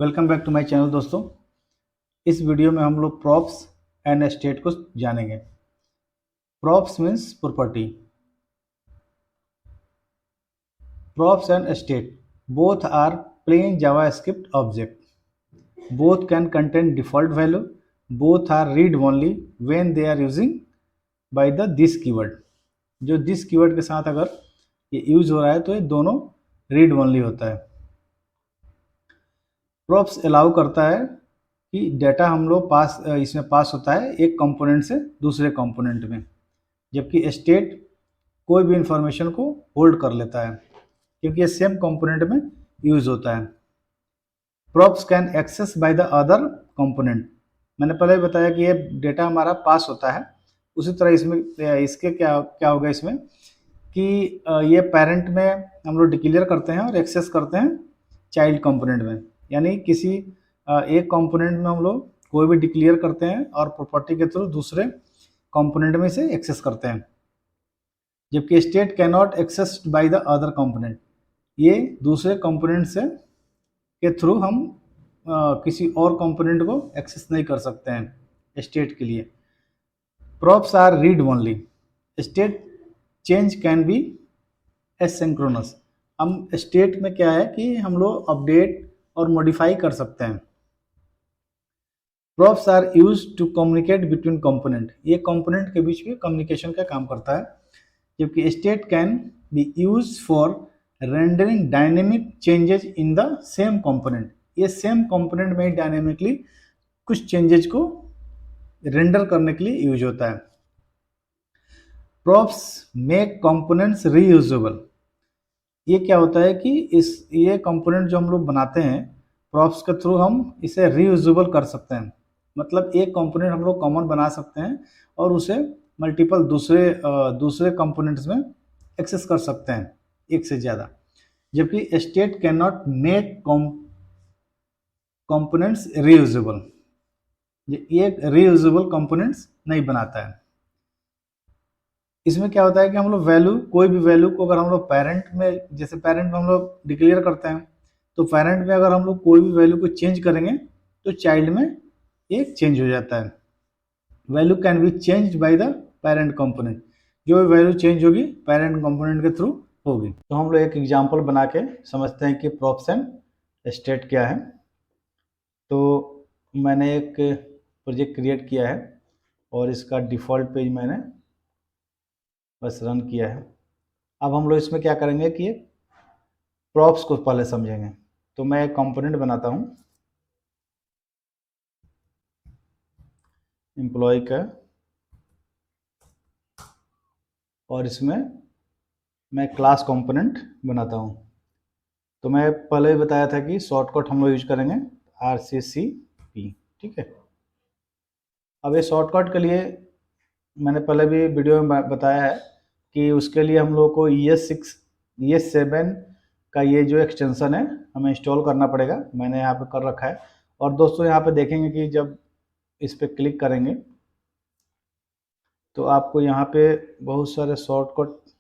Welcome back to my channel दोस्तों। इस video में हम लोग प्रॉप्स एंड स्टेट को जानेंगे। Props means property. Props and state both are plain JavaScript object. Both can contain default value. Both are read only when they are using by the this keyword. जो this keyword के साथ अगर ये use हो रहा है तो ये दोनों रीड ओनली होता है। प्रॉप्स अलाउ करता है कि डेटा हम लोग इसमें पास होता है एक कंपोनेंट से दूसरे कंपोनेंट में, जबकि स्टेट कोई भी इंफॉर्मेशन को होल्ड कर लेता है क्योंकि ये सेम कंपोनेंट में यूज होता है। Props can access by the other component. मैंने पहले बताया कि ये डेटा हमारा पास होता है, उसी तरह इसमें इसके क्या क्या होगा इसमें कि ये पेरेंट में हम लोग डिक्लेयर करते हैं और एक्सेस करते हैं चाइल्ड कंपोनेंट में। यानी किसी एक कंपोनेंट में हम लोग कोई भी डिक्लेयर करते हैं और प्रॉपर्टी के थ्रू दूसरे कंपोनेंट में से एक्सेस करते हैं, जबकि state can not access by the other component. ये दूसरे कंपोनेंट से के थ्रू हम किसी और कंपोनेंट को एक्सेस नहीं कर सकते हैं स्टेट के लिए। Props are read only. State change can be asynchronous. हम स्टेट में क्या है कि हम लोग अपडेट और मॉडिफाई कर सकते हैं। Props are use to communicate between component. ये कंपोनेंट के बीच में कम्युनिकेशन का काम करता है, जबकि state can be use for rendering dynamic changes in the same component. ये सेम कंपोनेंट में डायनेमिकली कुछ चेंजेस को रेंडर करने के लिए यूज होता है। Props make components reusable. ये क्या होता है कि ये कंपोनेंट जो हम लोग बनाते हैं प्रॉप्स के थ्रू हम इसे रीयूजेबल कर सकते हैं। मतलब एक कंपोनेंट हम लोग कॉमन बना सकते हैं और उसे मल्टीपल दूसरे कंपोनेंट्स में एक्सेस कर सकते हैं, एक से ज़्यादा। जबकि state can not make components reusable. ये रीयूजेबल कंपोनेंट्स नहीं बनाता है। इसमें क्या होता है कि हम लोग कोई भी वैल्यू को अगर हम लोग पेरेंट में, जैसे पेरेंट में हम लोग डिक्लेयर करते हैं, तो पेरेंट में अगर हम लोग कोई भी वैल्यू को चेंज करेंगे तो चाइल्ड में एक चेंज हो जाता है। Value can be change by the parent component. जो वैल्यू चेंज होगी पेरेंट कंपोनेंट के थ्रू होगी। तो हम लोग एक एग्जांपल बना के समझते हैं कि प्रॉप्स एंड स्टेट क्या है। तो मैंने एक प्रोजेक्ट क्रिएट किया है और इसका डिफ़ॉल्ट पेज मैंने बस रन किया है। अब हम लोग इसमें क्या करेंगे कि प्रॉप्स को पहले समझेंगे। तो मैं एक कंपोनेंट बनाता हूँ एम्प्लॉय का, और इसमें मैं क्लास कंपोनेंट बनाता हूँ। तो मैं पहले भी बताया था कि शॉर्टकट हम लोग यूज करेंगे RCCP, ठीक है। अब ये शॉर्टकट के लिए मैंने पहले भी वीडियो में बताया है कि उसके लिए हम लोग को ES7 का ये जो एक्सटेंशन है हमें इंस्टॉल करना पड़ेगा। मैंने यहाँ पे कर रखा है। और दोस्तों यहाँ पे देखेंगे कि जब इस पर क्लिक करेंगे तो आपको यहाँ पे बहुत सारे शॉर्टकट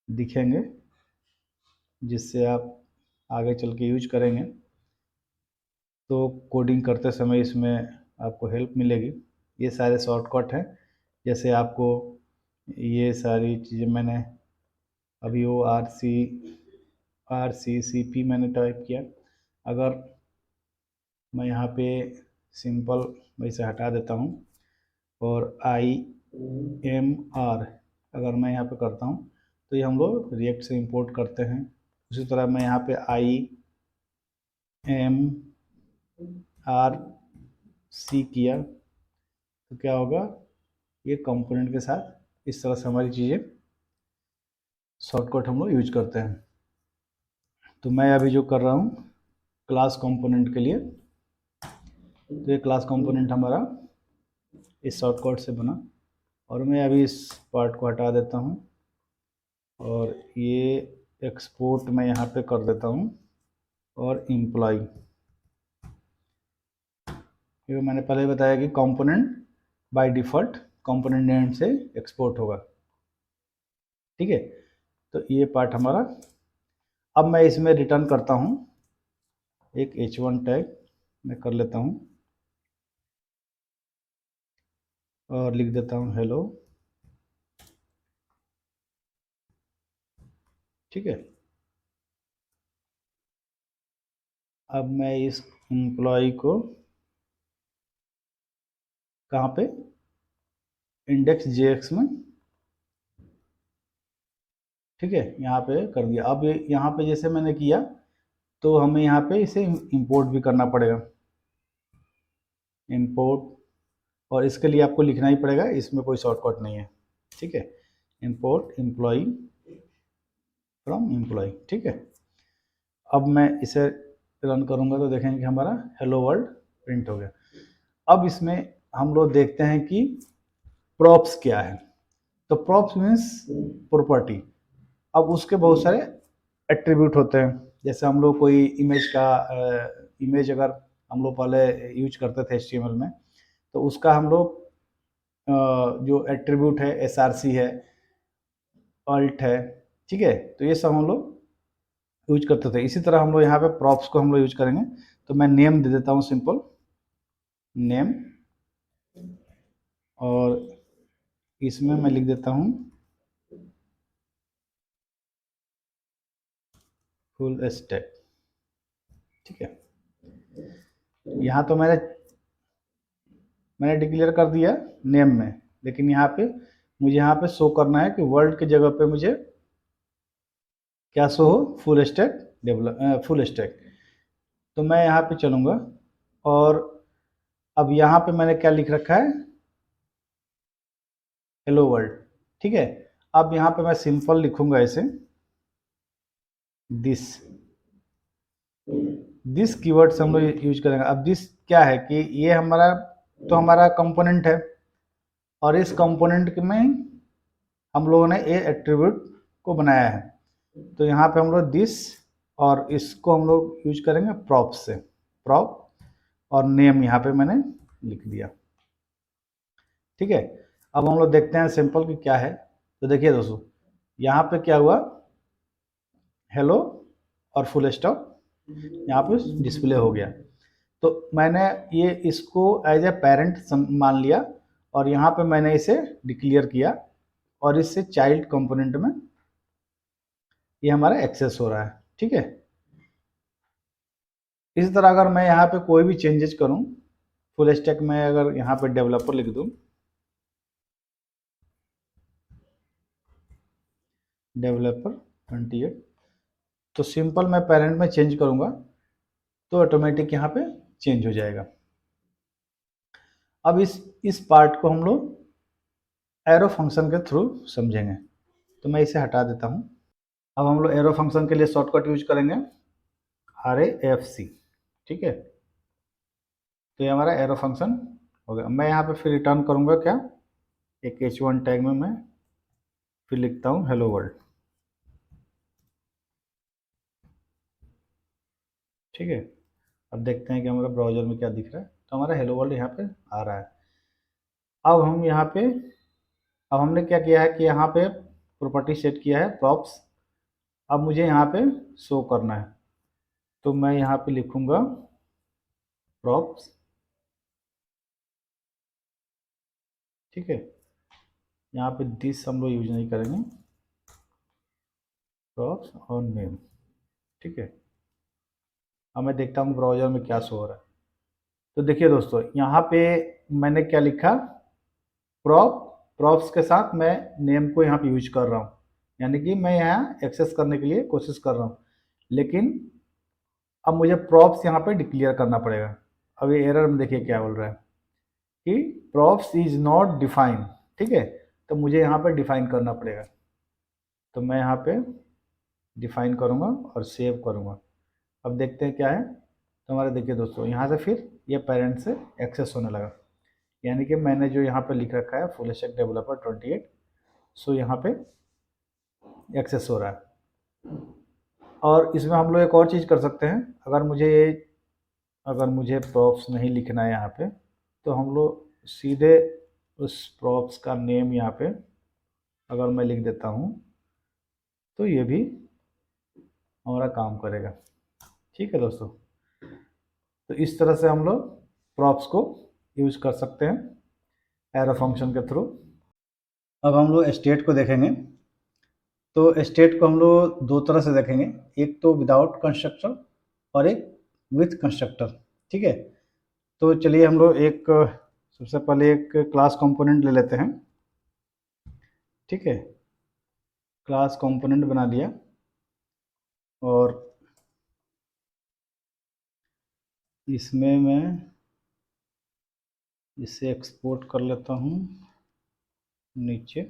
दिखेंगे जिससे आप आगे चल के यूज करेंगे तो कोडिंग करते समय इसमें आपको हेल्प मिलेगी। ये सारे शॉर्टकट हैं। जैसे आपको ये सारी चीज़ें मैंने अभी वो RCCP मैंने टाइप किया। अगर मैं यहाँ पे सिंपल वैसे हटा देता हूँ और IMR अगर मैं यहाँ पे करता हूँ तो ये हम लोग रिएक्ट से इंपोर्ट करते हैं। उसी तरह मैं यहाँ पे IMRC किया तो क्या होगा, ये कंपोनेंट के साथ इस तरह से हमारी चीज़ें शॉर्टकट हम लोग यूज करते हैं। तो मैं अभी जो कर रहा हूँ क्लास कंपोनेंट के लिए, तो ये क्लास कंपोनेंट हमारा इस शॉर्टकट से बना और मैं अभी इस पार्ट को हटा देता हूँ और ये एक्सपोर्ट मैं यहाँ पे कर देता हूँ और एम्प्लॉय। ये मैंने पहले बताया कि component by default component name से एक्सपोर्ट होगा, ठीक है। तो ये पार्ट हमारा, अब मैं इसमें रिटर्न करता हूँ एक h1 टैग मैं कर लेता हूँ और लिख देता हूँ हेलो। ठीक है, अब मैं इस एम्प्लॉय को कहाँ पे, इंडेक्स जेएक्स में, ठीक है, यहाँ पे कर दिया। अब यहाँ पे जैसे मैंने किया तो हमें यहाँ पे इसे इंपोर्ट भी करना पड़ेगा, इंपोर्ट, और इसके लिए आपको लिखना ही पड़ेगा, इसमें कोई शॉर्टकट नहीं है। ठीक है, इंपोर्ट एम्प्लॉय फ्रॉम एम्प्लॉय। ठीक है, अब मैं इसे रन करूँगा तो देखेंगे कि हमारा हेलो वर्ल्ड प्रिंट हो गया। अब इसमें हम लोग देखते हैं कि प्रॉप्स क्या है। तो प्रॉप्स मीन्स प्रॉपर्टी। अब उसके बहुत सारे एट्रीब्यूट होते हैं। जैसे हम लोग कोई इमेज का इमेज अगर हम लोग पहले यूज करते थे HTML में, तो उसका हम लोग जो एट्रीब्यूट है SRC है, अल्ट है, ठीक है, तो ये सब हम लोग यूज करते थे। इसी तरह हम लोग यहाँ पे प्रॉप्स को हम लोग यूज करेंगे। तो मैं नेम दे देता हूँ, सिंपल नेम, और इसमें मैं लिख देता हूँ फुल स्टैक। ठीक है, यहाँ तो मैंने डिक्लेयर कर दिया नेम में, लेकिन यहाँ पे मुझे यहाँ पे शो करना है कि वर्ल्ड की जगह पे मुझे क्या शो हो, full stack develop, full stack. तो मैं यहाँ पे चलूँगा और अब यहाँ पे मैंने क्या लिख रखा है, हेलो वर्ल्ड। ठीक है, अब यहाँ पे मैं सिंपल लिखूंगा ऐसे, दिस दिस कीवर्ड से हम लोग यूज करेंगे। अब दिस क्या है कि ये हमारा तो हमारा कंपोनेंट है, और इस कंपोनेंट में हम लोगों ने ये एट्रीब्यूट को बनाया है। तो यहाँ पे हम लोग दिस, और इसको हम लोग यूज करेंगे प्रॉप से, प्रॉप, और नेम यहाँ पे मैंने लिख दिया। ठीक है, अब हम लोग देखते हैं सिंपल कि क्या है। तो देखिए दोस्तों, यहाँ पे क्या हुआ, हेलो और फुल स्टॉप यहाँ पे डिस्प्ले हो गया। तो मैंने ये इसको एज ए पेरेंट मान लिया, और यहाँ पे मैंने इसे डिक्लेयर किया, और इससे चाइल्ड कंपोनेंट में ये हमारा एक्सेस हो रहा है। ठीक है, इसी तरह अगर मैं यहाँ पे कोई भी चेंजेस करूँ, फुल स्टैक में अगर यहाँ पे डेवलपर लिख दूँ, डेवलपर 28, तो सिंपल मैं पेरेंट में चेंज करूँगा तो ऑटोमेटिक यहाँ पे चेंज हो जाएगा। अब इस पार्ट को हम लोग एरो फंक्शन के थ्रू समझेंगे। तो मैं इसे हटा देता हूँ। अब हम लोग एरो फंक्शन के लिए शॉर्टकट यूज करेंगे RAFC। ठीक है, तो ये हमारा एरो फंक्शन हो गया। मैं यहाँ पे फिर रिटर्न करूँगा क्या, एक H1 टैग में मैं फिर लिखता हूँ हेलो वर्ल्ड। ठीक है, अब देखते हैं कि हमारे ब्राउजर में क्या दिख रहा है। तो हमारा हेलो वर्ल्ड यहाँ पे आ रहा है। अब हम यहाँ पे, अब हमने क्या किया है कि यहाँ पे प्रॉपर्टी सेट किया है प्रॉप्स। अब मुझे यहाँ पे शो करना है, तो मैं यहाँ पे लिखूँगा प्रॉप्स। ठीक है, यहाँ पे दिस हम लोग यूज नहीं करेंगे, प्रॉप्स और नेम। ठीक है, अब मैं देखता हूँ ब्राउजर में क्या शो हो रहा है। तो देखिए दोस्तों, यहाँ पे मैंने क्या लिखा, प्रॉप, प्रॉप्स के साथ मैं नेम को यहाँ पे यूज कर रहा हूँ, यानी कि मैं यहाँ एक्सेस करने के लिए कोशिश कर रहा हूँ। लेकिन अब मुझे प्रॉप्स यहाँ पे डिक्लेयर करना पड़ेगा। अब ये एरर में देखिए क्या बोल रहा है कि प्रॉप्स इज नॉट डिफाइन। ठीक है, तो मुझे यहाँ पे डिफाइन करना पड़ेगा। तो मैं यहाँ पे डिफाइन करूँगा और सेव करूँगा। अब देखते हैं क्या है। तो हमारे देखिए दोस्तों, यहाँ से फिर ये पेरेंट से एक्सेस होने लगा, यानी कि मैंने जो यहाँ पे लिख रखा है फुल स्टैक डेवलपर 28, सो यहाँ पे एक्सेस हो रहा है। और इसमें हम लोग एक और चीज़ कर सकते हैं, अगर मुझे प्रॉप्स नहीं लिखना है यहाँ पे, तो हम लोग सीधे उस प्रॉप्स का नेम यहाँ पे अगर मैं लिख देता हूँ तो ये भी हमारा काम करेगा। ठीक है दोस्तों, तो इस तरह से हम लोग प्रॉप्स को यूज कर सकते हैं एरो फंक्शन के थ्रू। अब हम लोग स्टेट को देखेंगे। तो स्टेट को हम लोग दो तरह से देखेंगे, एक तो विदाउट कंस्ट्रक्टर और एक विथ कंस्ट्रक्टर। ठीक है, तो चलिए हम लोग एक सबसे पहले एक क्लास कंपोनेंट ले लेते हैं। ठीक है, क्लास कंपोनेंट बना लिया और इसमें मैं इसे एक्सपोर्ट कर लेता हूँ नीचे।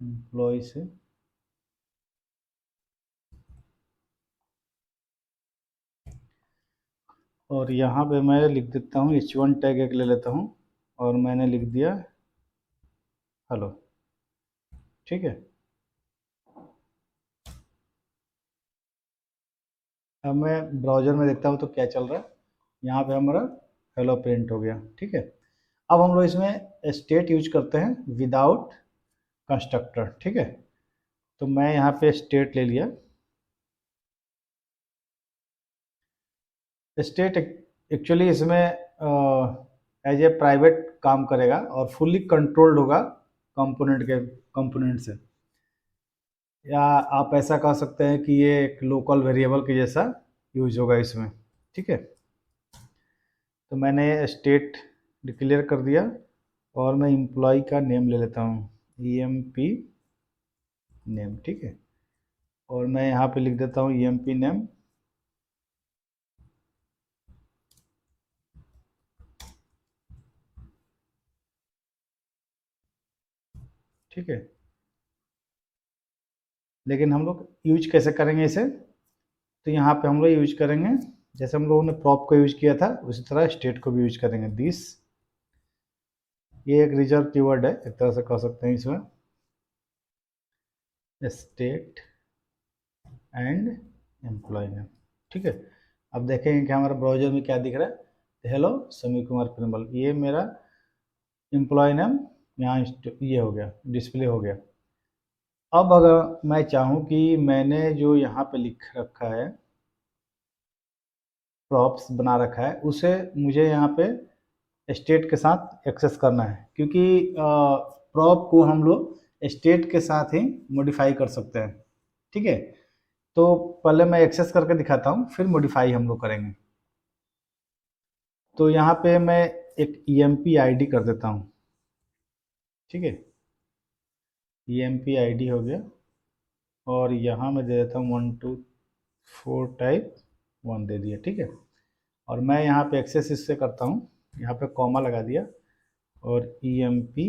एम्प्लॉय से और यहाँ पे मैं लिख देता हूँ h1 टैग एक ले लेता हूँ और मैंने लिख दिया हेलो। ठीक है, अब मैं ब्राउज़र में देखता हूँ तो क्या चल रहा है। यहाँ पे हमारा हेलो प्रिंट हो गया। ठीक है, अब हम लोग इसमें स्टेट यूज करते हैं विदाउट कंस्ट्रक्टर। ठीक है, तो मैं यहाँ पे स्टेट ले लिया। स्टेट एक्चुअली इसमें एज ए प्राइवेट काम करेगा और फुल्ली कंट्रोल्ड होगा कंपोनेंट से, या आप ऐसा कह सकते हैं कि ये एक लोकल वेरिएबल के जैसा यूज होगा इसमें। ठीक है, तो मैंने स्टेट डिक्लेयर कर दिया और मैं एम्प्लॉय का नेम ले लेता हूँ EMP नेम। ठीक है, और मैं यहाँ पे लिख देता हूँ EMP नेम। ठीक है, लेकिन हम लोग यूज कैसे करेंगे इसे, तो यहाँ पे हम लोग यूज करेंगे जैसे हम लोगों ने प्रॉप को यूज किया था उसी तरह स्टेट को भी यूज करेंगे। दिस, ये एक रिजर्व कीवर्ड है एक तरह से कह सकते हैं इसमें, स्टेट एंड एम्प्लॉय नेम। ठीक है, अब देखेंगे कि हमारा ब्राउजर में क्या दिख रहा है, हेलो समीर कुमार प्रिमल, ये मेरा एम्प्लॉय नेम यहाँ ये हो गया, डिस्प्ले हो गया। अब अगर मैं चाहूँ कि मैंने जो यहाँ पे लिख रखा है प्रॉप्स बना रखा है उसे मुझे यहाँ पे स्टेट के साथ एक्सेस करना है, क्योंकि प्रॉप को हम लोग स्टेट के साथ ही मॉडिफाई कर सकते हैं। ठीक है, तो पहले मैं एक्सेस करके दिखाता हूँ फिर मॉडिफाई हम लोग करेंगे। तो यहाँ पे मैं एक EMP ID कर देता हूँ। ठीक है, EMP ID हो गया और यहाँ मैं दे देता हूँ 1 2 4 टाइप 1 दे दिया। ठीक है, और मैं यहाँ पे एक्सेस इससे करता हूँ, यहाँ पे कॉमा लगा दिया और EMP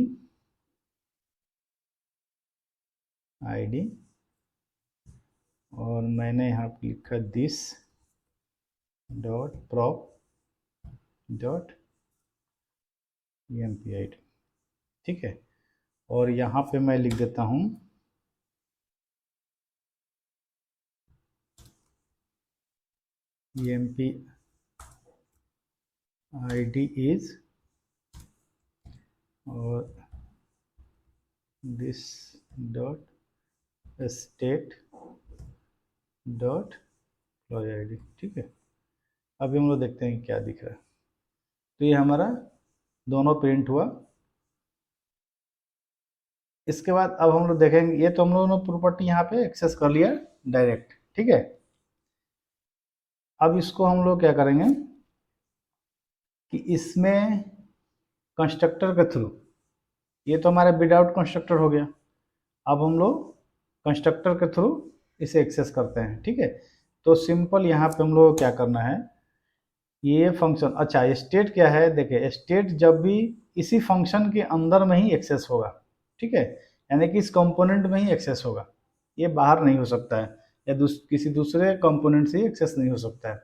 ID और मैंने यहाँ पे लिखा this dot prop dot EMP ID। ठीक है, और यहाँ पे मैं लिख देता हूँ EMP ID is और this dot state dot employ ID। ठीक है, अभी हम लोग देखते हैं क्या दिख रहा है। तो ये हमारा दोनों प्रिंट हुआ। इसके बाद अब हम लोग देखेंगे, ये तो हम लोगों ने प्रॉपर्टी यहाँ पे एक्सेस कर लिया डायरेक्ट। ठीक है, अब इसको हम लोग क्या करेंगे कि इसमें कंस्ट्रक्टर के थ्रू, ये तो हमारा विदाउट कंस्ट्रक्टर हो गया, अब हम लोग कंस्ट्रक्टर के थ्रू इसे एक्सेस करते हैं। ठीक है, तो सिंपल यहाँ पे हम लोग क्या करना है, ये फंक्शन, अच्छा स्टेट क्या है, देखिए स्टेट जब भी इसी फंक्शन के अंदर में ही एक्सेस होगा। ठीक है, यानी कि इस कंपोनेंट में ही एक्सेस होगा, ये बाहर नहीं हो सकता है या किसी दूसरे कंपोनेंट से एक्सेस नहीं हो सकता है।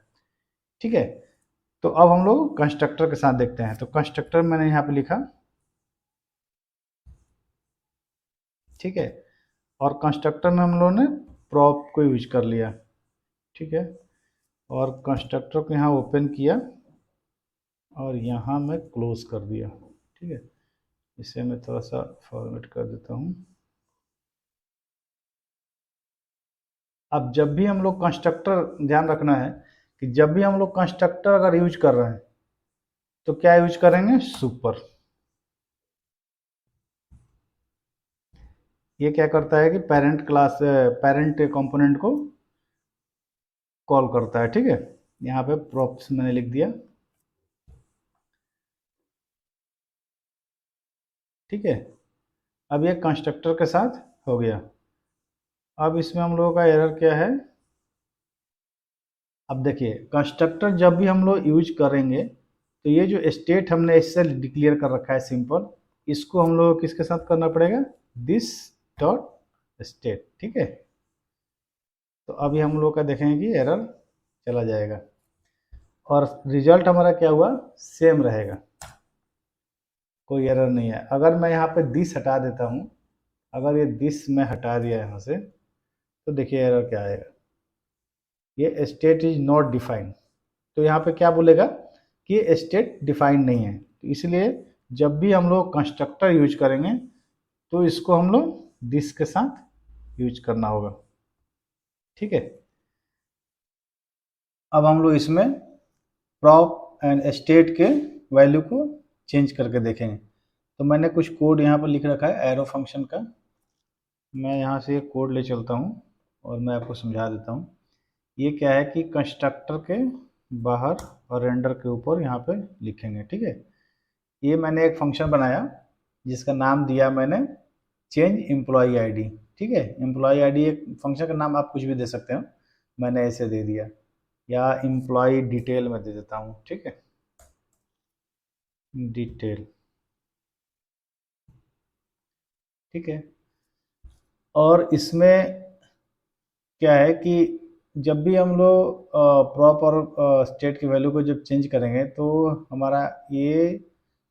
ठीक है, तो अब हम लोग कंस्ट्रक्टर के साथ देखते हैं। तो कंस्ट्रक्टर मैंने यहाँ पे लिखा। ठीक है, और कंस्ट्रक्टर में हम लोगों ने प्रॉप को यूज कर लिया। ठीक है, और कंस्ट्रक्टर को यहाँ ओपन किया और यहाँ मैं क्लोज कर दिया। ठीक है, इसे मैं थोड़ा सा फॉर्मेट कर देता हूँ। अब जब भी हम लोग कंस्ट्रक्टर, ध्यान रखना है कि जब भी हम लोग कंस्ट्रक्टर अगर यूज कर रहे हैं तो क्या यूज करेंगे, सुपर। ये क्या करता है कि पेरेंट कंपोनेंट को कॉल करता है, ठीक है। यहाँ पे प्रॉप्स मैंने लिख दिया, ठीक है। अब ये कंस्ट्रक्टर के साथ हो गया। अब इसमें हम लोगों का एरर क्या है, अब देखिए कंस्ट्रक्टर जब भी हम लोग यूज करेंगे तो ये जो स्टेट हमने इससे डिक्लेयर कर रखा है सिंपल, इसको हम लोग किसके साथ करना पड़ेगा, दिस डॉट स्टेट, ठीक है। तो अभी हम लोग का देखेंगे कि एरर चला जाएगा और रिजल्ट हमारा क्या हुआ, सेम रहेगा, कोई एरर नहीं है। अगर मैं यहाँ पे दिस हटा देता हूँ, अगर ये दिस मैं हटा दिया यहाँ से, तो देखिए एरर क्या आएगा, ये स्टेट इज नॉट डिफाइंड। तो यहाँ पे क्या बोलेगा कि ये स्टेट डिफाइंड नहीं है। तो इसलिए जब भी हम लोग कंस्ट्रक्टर यूज करेंगे तो इसको हम लोग दिस के साथ यूज करना होगा, ठीक है। अब हम लोग इसमें प्रॉप एंड स्टेट के वैल्यू को चेंज करके देखेंगे। तो मैंने कुछ कोड यहाँ पर लिख रखा है एरो फंक्शन का, मैं यहाँ से एक कोड ले चलता हूँ और मैं आपको समझा देता हूँ। ये क्या है कि कंस्ट्रक्टर के बाहर और रेंडर के ऊपर यहाँ पे लिखेंगे, ठीक है। ये मैंने एक फंक्शन बनाया जिसका नाम दिया मैंने चेंज एम्प्लॉई आईडी, ठीक है। एम्प्लॉई आईडी एक फंक्शन का नाम आप कुछ भी दे सकते हो, मैंने ऐसे दे दिया, या एम्प्लॉई डिटेल में दे देता हूँ, ठीक है, डिटेल, ठीक है। और इसमें क्या है कि जब भी हम लोग प्रॉप और स्टेट की वैल्यू को जब चेंज करेंगे तो हमारा ये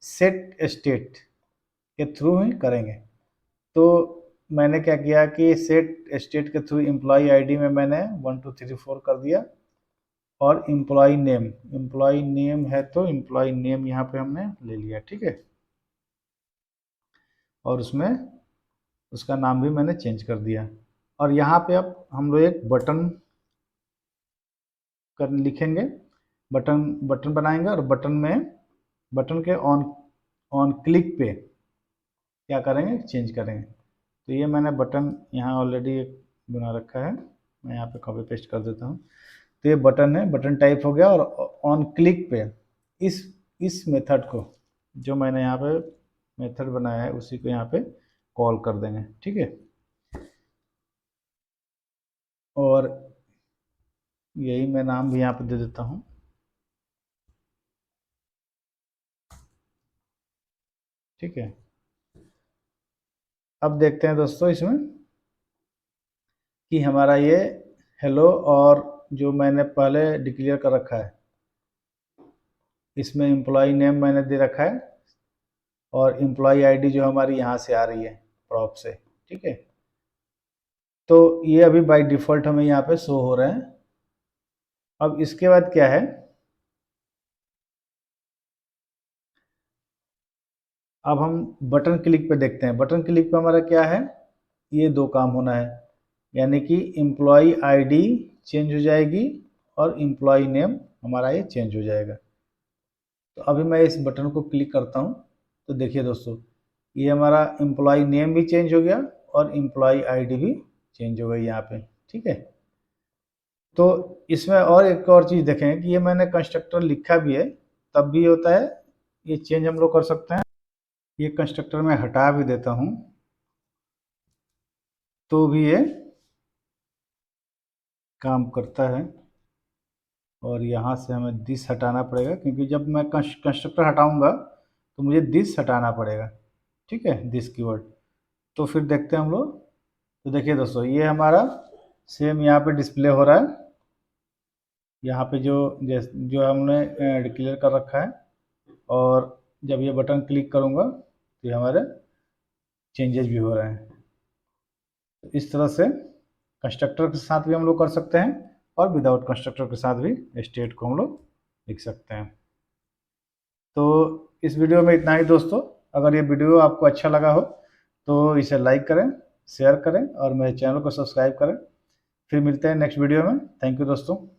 सेट स्टेट के थ्रू ही करेंगे। तो मैंने क्या किया कि सेट स्टेट के थ्रू एम्प्लॉई आईडी में मैंने 1 2 3 4 कर दिया, और एम्प्लॉई नेम है तो एम्प्लॉई नेम यहाँ पे हमने ले लिया, ठीक है। और उसमें उसका नाम भी मैंने चेंज कर दिया। और यहाँ पे अब हम लोग एक बटन कर लिखेंगे, बटन बनाएंगे, और बटन के ऑन ऑन क्लिक पे क्या करेंगे, चेंज करेंगे। तो ये मैंने बटन यहाँ ऑलरेडी एक बना रखा है, मैं यहाँ पे कॉपी पेस्ट कर देता हूँ। तो ये बटन है, बटन टाइप हो गया, और ऑन क्लिक पे इस मेथड को, जो मैंने यहाँ पे मेथड बनाया है उसी को यहाँ पे कॉल कर देंगे, ठीक है। और यही मैं नाम भी यहाँ पे दे देता हूँ, ठीक है। अब देखते हैं दोस्तों इसमें कि हमारा ये हेलो, और जो मैंने पहले डिक्लेयर कर रखा है इसमें एम्प्लॉय नेम मैंने दे रखा है, और एम्प्लॉय आईडी जो हमारी यहाँ से आ रही है प्रॉप से, ठीक है। तो ये अभी बाय डिफ़ॉल्ट हमें यहाँ पे शो हो रहे हैं। अब इसके बाद क्या है, अब हम बटन क्लिक पे देखते हैं। बटन क्लिक पे हमारा क्या है, ये दो काम होना है, यानी कि एम्प्लॉय आईडी चेंज हो जाएगी और एम्प्लॉय नेम हमारा ये चेंज हो जाएगा। तो अभी मैं इस बटन को क्लिक करता हूँ, तो देखिए दोस्तों ये हमारा एम्प्लॉय नेम भी चेंज हो गया और एम्प्लॉय आईडी भी चेंज हो गई यहाँ पे, ठीक है। तो इसमें और एक और चीज़ देखें कि ये मैंने कंस्ट्रक्टर लिखा भी है, तब भी होता है, ये चेंज हम लोग कर सकते हैं। ये कंस्ट्रक्टर में हटा भी देता हूँ तो भी ये काम करता है। और यहाँ से हमें दिस हटाना पड़ेगा, क्योंकि जब मैं कंस्ट्रक्टर हटाऊंगा तो मुझे दिस हटाना पड़ेगा, ठीक है, दिस कीवर्ड। तो फिर देखते हैं हम लोग। तो देखिए दोस्तों ये हमारा सेम यहाँ पे डिस्प्ले हो रहा है, यहाँ पे जो हमने डिक्लेयर कर रखा है। और जब ये बटन क्लिक करूँगा तो ये हमारे चेंजेस भी हो रहे हैं। तो इस तरह से कंस्ट्रक्टर के साथ भी हम लोग कर सकते हैं, और विदाउट कंस्ट्रक्टर के साथ भी स्टेट को हम लोग लिख सकते हैं। तो इस वीडियो में इतना ही दोस्तों। अगर ये वीडियो आपको अच्छा लगा हो तो इसे लाइक करें, शेयर करें, और मेरे चैनल को सब्सक्राइब करें। फिर मिलते हैं नेक्स्ट वीडियो में। थैंक यू दोस्तों।